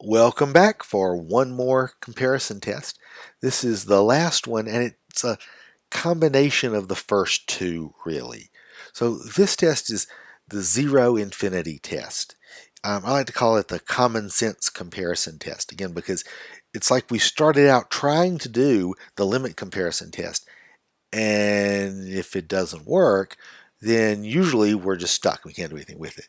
Welcome back for one more comparison test. This is the last one, and it's a combination of the first two, really. So this test is the zero infinity test. I like to call it the common sense comparison test, again, because it's like we started out trying to do the limit comparison test, and if it doesn't work, then usually we're just stuck. We can't do anything with it.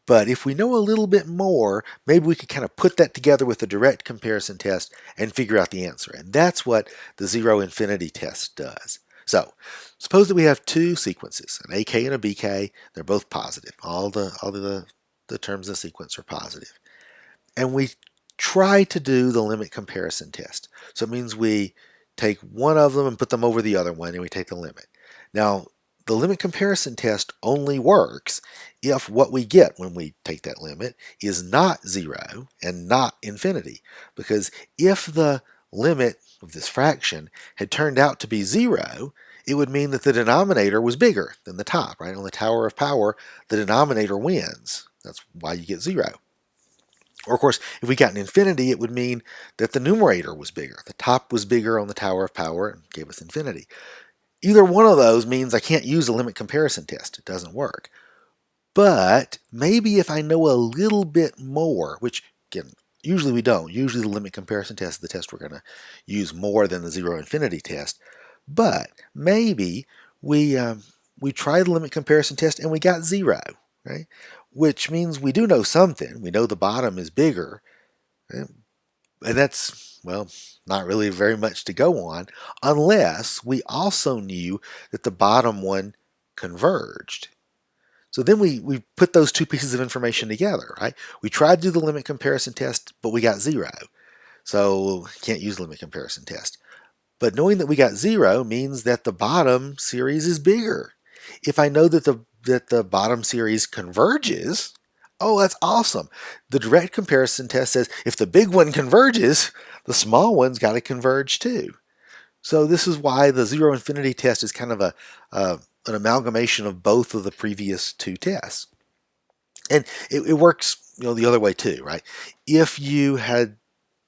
But if we know a little bit more, maybe we could kind of put that together with a direct comparison test and figure out the answer. And that's what the zero infinity test does. So suppose that we have two sequences, an AK and a BK. They're both positive. All the terms in the sequence are positive. And we try to do the limit comparison test. So it means we take one of them and put them over the other one, and we take the limit. Now, the limit comparison test only works if what we get when we take that limit is not zero and not infinity. Because if the limit of this fraction had turned out to be zero, it would mean that the denominator was bigger than the top, right? On the tower of power, the denominator wins. That's why you get zero. Or, of course, if we got an infinity, it would mean that the numerator was bigger. The top was bigger on the tower of power and gave us infinity. Either one of those means I can't use a limit comparison test. It doesn't work. But maybe if I know a little bit more, which, again, usually we don't. Usually the limit comparison test is the test we're going to use more than the zero infinity test. But maybe we tried the limit comparison test and we got zero, right? Which means we do know something. We know the bottom is bigger, right? And that's, well, not really very much to go on unless we also knew that the bottom one converged. So then we put those two pieces of information together, right? We tried to do the limit comparison test, but we got zero. So can't use the limit comparison test. But knowing that we got zero means that the bottom series is bigger. If I know that the bottom series converges, oh, that's awesome. The direct comparison test says if the big one converges, the small one's got to converge too. So this is why the zero infinity test is kind of an amalgamation of both of the previous two tests. And it works, the other way too, right? If you had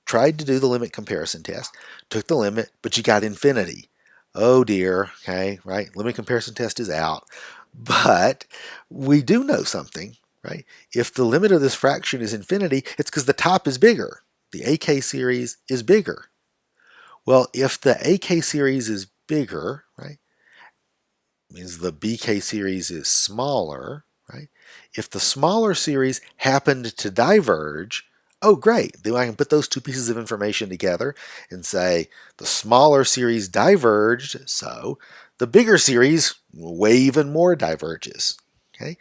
tried to do the limit comparison test, took the limit, but you got infinity. Oh dear, okay, right? Limit comparison test is out. But we do know something, right? If the limit of this fraction is infinity, it's because the top is bigger. The AK series is bigger. Well, if the AK series is bigger, right, means the BK series is smaller, right? If the smaller series happened to diverge, oh great, then I can put those two pieces of information together and say the smaller series diverged, so the bigger series way even more diverges. Okay,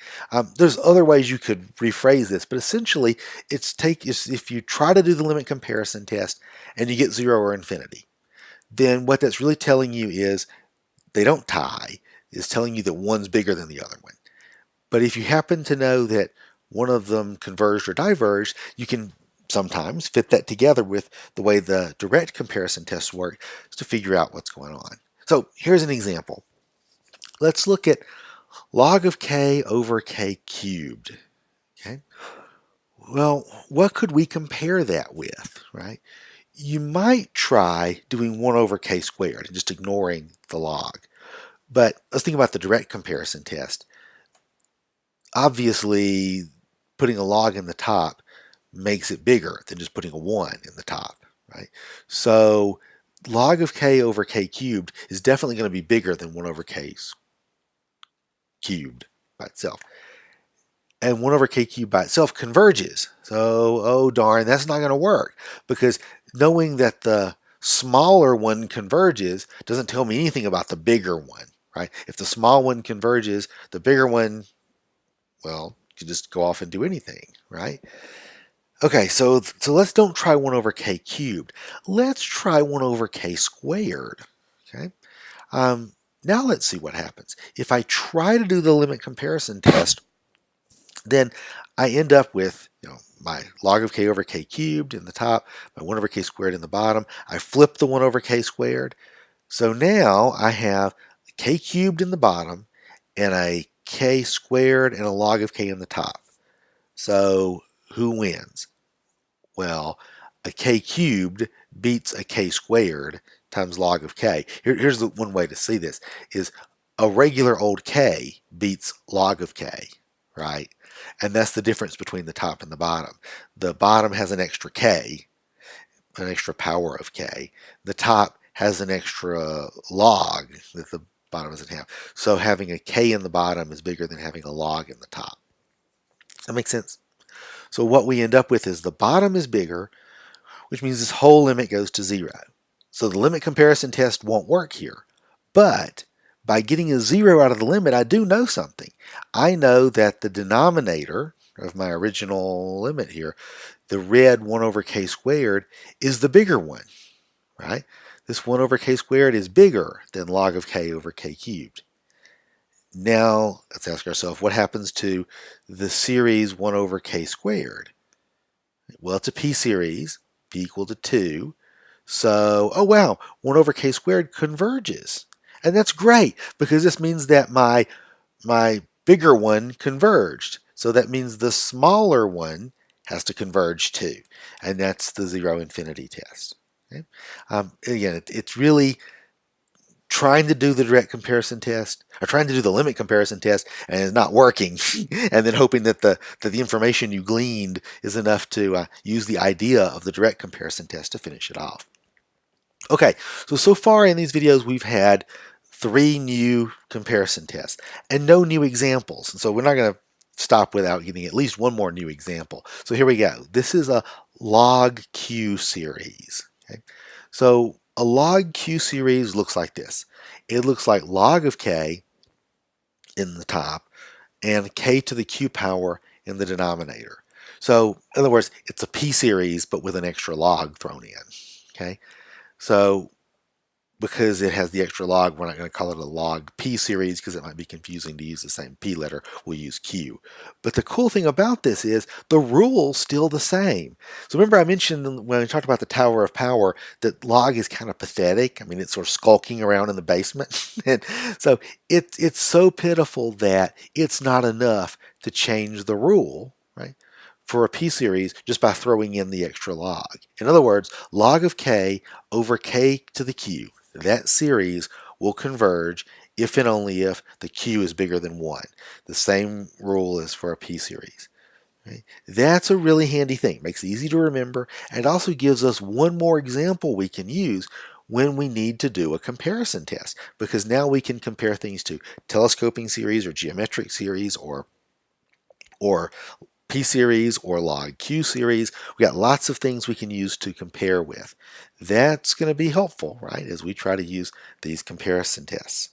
there's other ways you could rephrase this, but essentially it's if you try to do the limit comparison test and you get zero or infinity, then what that's really telling you is they don't tie, is telling you that one's bigger than the other one. But if you happen to know that one of them converged or diverged, you can sometimes fit that together with the way the direct comparison tests work to figure out what's going on. So here's an example. Let's look at log of k over k cubed. Okay. Well, what could we compare that with, right? You might try doing 1 over k squared and just ignoring the log. But let's think about the direct comparison test. Obviously, putting a log in the top makes it bigger than just putting a 1 in the top, right? So log of k over k cubed is definitely going to be bigger than 1 over k cubed by itself. And 1 over k cubed by itself converges. So, oh darn, that's not going to work, because knowing that the smaller one converges doesn't tell me anything about the bigger one, right? If the small one converges, the bigger one, well, you just go off and do anything, right? Okay, so let's don't try 1 over k cubed. Let's try 1 over k squared. Okay. Now let's see what happens. If I try to do the limit comparison test, then I end up with my log of k over k cubed in the top, my 1 over k squared in the bottom. I flip the 1 over k squared. So now I have k cubed in the bottom and a k squared and a log of k in the top. So who wins? Well, a k cubed beats a k squared times log of k. Here's the one way to see this is a regular old k beats log of k, right? And that's the difference between the top and the bottom. The bottom has an extra k, an extra power of k. The top has an extra log that the bottom doesn't have. So having a k in the bottom is bigger than having a log in the top. That makes sense? So what we end up with is the bottom is bigger, which means this whole limit goes to 0. So the limit comparison test won't work here. But by getting a 0 out of the limit, I do know something. I know that the denominator of my original limit here, the red 1 over k squared, is the bigger one, right? This 1 over k squared is bigger than log of k over k cubed. Now, let's ask ourselves, what happens to the series 1 over k squared? Well, it's a p-series, p equal to 2. So, oh wow, 1 over k squared converges. And that's great, because this means that my bigger one converged. So that means the smaller one has to converge too. And that's the zero infinity test. Okay? Again, it's really trying to do the direct comparison test, or trying to do the limit comparison test, and it's not working, and then hoping that the information you gleaned is enough to use the idea of the direct comparison test to finish it off. Okay, so far in these videos we've had 3 new comparison tests and no new examples. And so we're not going to stop without getting at least one more new example. So here we go. This is a log Q series. Okay? So a log Q series looks like this. It looks like log of k in the top and k to the q power in the denominator. So in other words, it's a p series but with an extra log thrown in. Okay? So because it has the extra log, we're not going to call it a log P series because it might be confusing to use the same P letter. We'll use Q. But the cool thing about this is the rule's still the same. So remember I mentioned when we talked about the Tower of Power that log is kind of pathetic. I mean, it's sort of skulking around in the basement. And so it's so pitiful that it's not enough to change the rule, right, for a p-series just by throwing in the extra log. In other words, log of k over k to the q, that series will converge if and only if the q is bigger than 1. The same rule is for a p-series. Okay? That's a really handy thing. Makes it easy to remember, and also gives us one more example we can use when we need to do a comparison test, because now we can compare things to telescoping series or geometric series or p-series or log q series. We got lots of things we can use to compare with. That's going to be helpful, right, as we try to use these comparison tests.